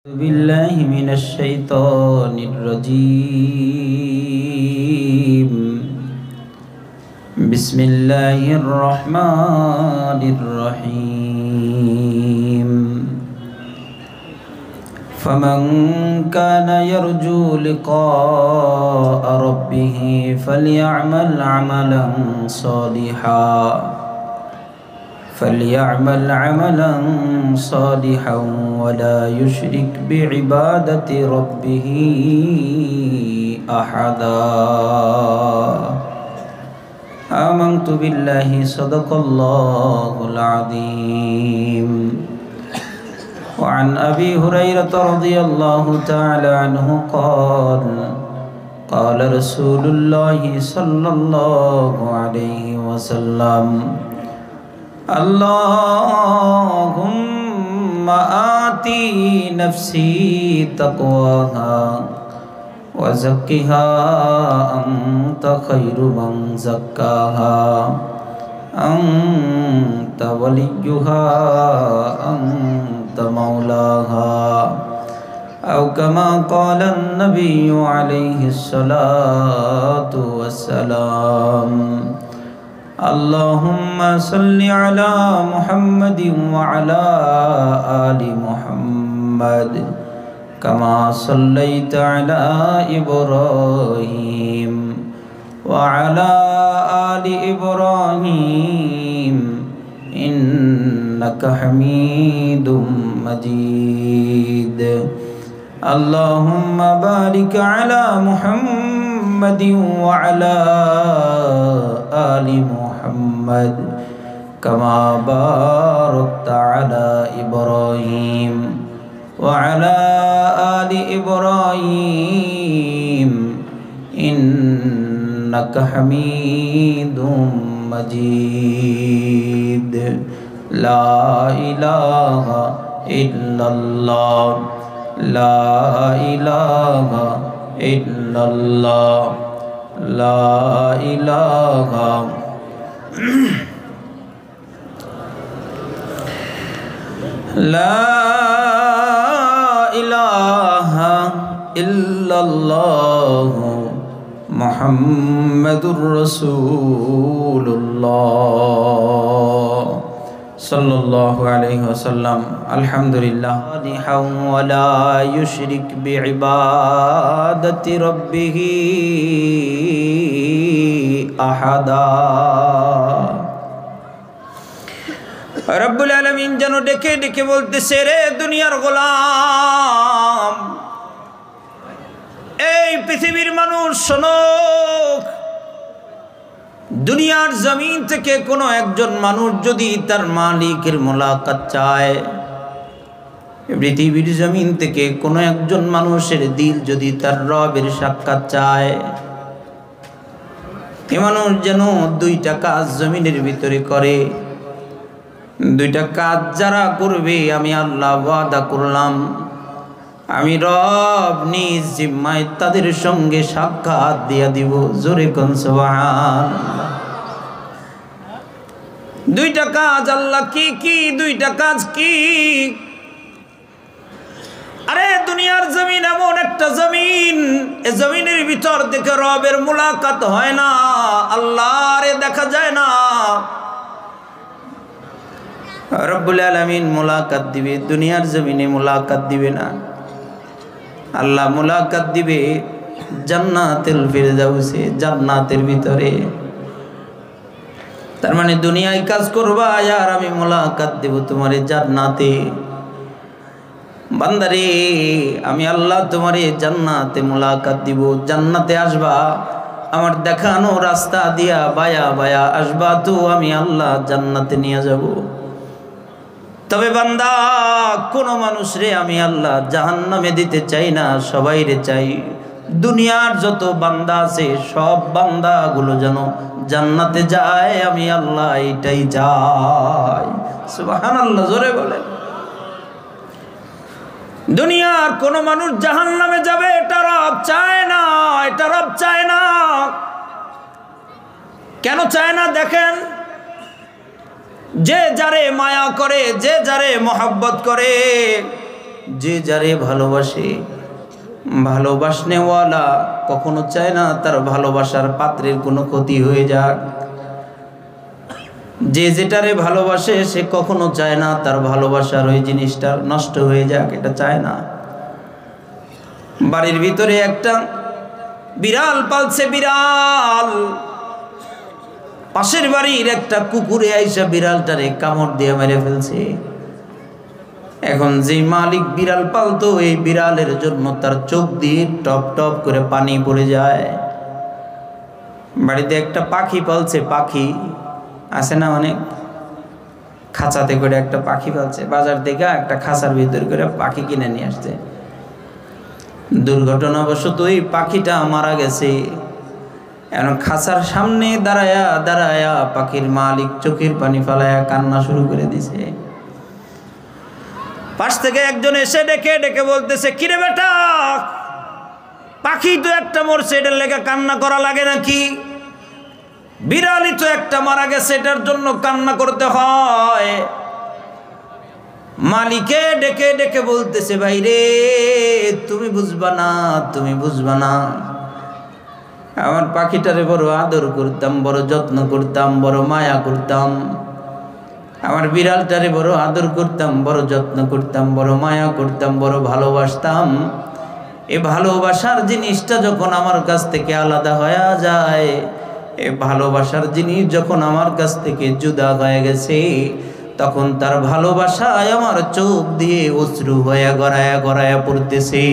بالله من الشيطان الرجيم بسم الله الرحمن الرحيم فمن كان يرجو لقاء ربه فليعمل عملا صالحا ولا يشرك بعبادة ربه أحدا آمنت بالله صدق الله العظيم وعن أبي هريرة رضي الله تعالى عنه قال رسول الله صلى الله عليه وسلم اللهم آتي نفسي تقواها وزكها أنت خير من زكاها أنت وليها أنت مولاها أو كما قال النبي عليه الصلاة والسلام اللهم صل على محمد وعلى آل محمد كما صليت على إبراهيم وعلى آل إبراهيم إنك حميد مجيد اللهم بارك على محمد وعلى آل محمد كما باركت على إبراهيم وعلى آل إبراهيم إنك حميد مجيد لا إله إلا الله لا إله إلا الله لا إله لا إله إلا الله محمد رسول الله صلى الله عليه وسلم الحمد لله ولا يشرك بعبادة ربه أحدا রব্বুল আলামিন যেন ডেকে ডেকে বলতেছে, রে দুনিয়ার গোলাম, এই পৃথিবীর মানুষ শোনো, দুনিয়ার জমিন থেকে কোনো একজন মানুষ যদি তার মালিকের মোলাকাত চায়, পৃথিবীর জমিন থেকে কোনো একজন মানুষের দিল যদি তার রবের সাক্ষাৎ চায়, এ মানুষ যেন দুইটা কাজ জমিনের ভিতরে করে। দুইটা কাজ যারা করবে, আমি আল্লাহ ওয়াদা করলাম, আমি রব নিজ জিম্মায় তাদের সঙ্গে সাক্ষাৎ দিয়া দিব। জোরে কোন সুবহানাল্লাহ। দুইটা কাজ আল্লাহ কি কি? দুইটা কাজ কি? আরে দুনিয়ার জমিন এমন একটা জমিন, এ জমিনের ভিতর থেকে রবের মুলাকাত হয় না, আল্লাহরে দেখা যায় না। রব্বুল আলামিন মুলাকাত দিবে, দুনিয়ার জমিনে মুলাকাত দিবে না। আল্লাহ মুলাকাত দিবে জান্নাতুল ফিরদাউসে, জান্নাতের ভিতরে। তার মানে দুনিয়ায় কাজ করবা আর আমি মুলাকাত দেব তোমারে জান্নাতে। বান্দারে, আমি আল্লাহ তোমারে জান্নাতে মুলাকাত দিব। জান্নাতে আসবা, আমার দেখানো রাস্তা দিয়া বায়া বায়া আসবা, তো আমি আল্লাহ জান্নাতে নিয়ে যাব। তবে বান্দা, কোন মানুষ রে আমি আল্লাহ জাহান্নামে দিতে চাই না, সবাই রে চাই। দুনিয়ার যত বান্দা আছে সব বান্দাগুলো যেন জান্নাতে যায়, আমি আল্লাহ এটাই চাই। সুবহানাল্লাহ, জোরে বলেন। দুনিয়ার কোন মানুষ জাহান্নামে যাবে এটা রব চায় না, এটা রব চায় না। কেন চায় না? দেখেন, যে যারে মায়া করে, যে যারে মহব্বত করে, যে যারে ভালোবাসে, ভালোবাসনেওয়ালা কখনো চায় না তার ভালোবাসার পাত্রের কোনো ক্ষতি হয়ে যাক। যে যেটারে ভালোবাসে সে কখনো চায় না তার ভালোবাসার ওই জিনিসটা নষ্ট হয়ে যাক, এটা চায় না। বাড়ির ভিতরে একটা বিড়াল পালছে, বিড়াল পাশের বাড়ির একটা কুকুরে আইসা বিড়ালটারে কামড় দিয়ে মেরে ফেলছে। এখন যে মালিক বিড়াল পালতো, এই বিড়ালের জন্য তার চোখ দিয়ে টপ টপ করে পানি পড়ে যায়। বাড়িতে একটা পাখি পালছে, পাখি আছে না অনেক, খাঁচাতে করে একটা পাখি পালছে, বাজার থেকে একটা খাঁচার ভিতর করে পাখি কিনে নিয়ে আসছে। দুর্ঘটনাবশত এই পাখিটা মারা গেছে। এখন খাঁচার সামনে দাঁড়ায়া দাঁড়ায়া পাখির মালিক চোখের পানি ফালায়া কান্না শুরু করে দিছে। পাশ থেকে একজন এসে ডেকে ডেকে বলতেছে, কিরে বেটা, পাখি তো একটা মরছে, এটার লেগে কান্না করা লাগে নাকি? বিড়ালই তো একটা মারা গেছে, এটার জন্য কান্না করতে হয়। মালিকে ডেকে ডেকে বলতেছে, ভাই রে, তুমি বুঝবা না, তুমি বুঝবা না। আমার পাখিটারে বড় আদর করতাম, বড় যত্ন করতাম, বড় মায়া করতাম। আমার বিড়ালটারে বড় আদর করতাম, বড় যত্ন করতাম, বড় মায়া করতাম, বড় ভালোবাসতাম। এই ভালোবাসার জিনিসটা যখন আমার কাছ থেকে আলাদা হয়ে যায়, এই ভালোবাসার জিনিস যখন আমার কাছ থেকে জুদা হয়ে গেছে, তখন তার ভালোবাসায় আমার চোখ দিয়ে অশ্রু হয়ে গড়ায়া গড়ায়া পড়তেছে।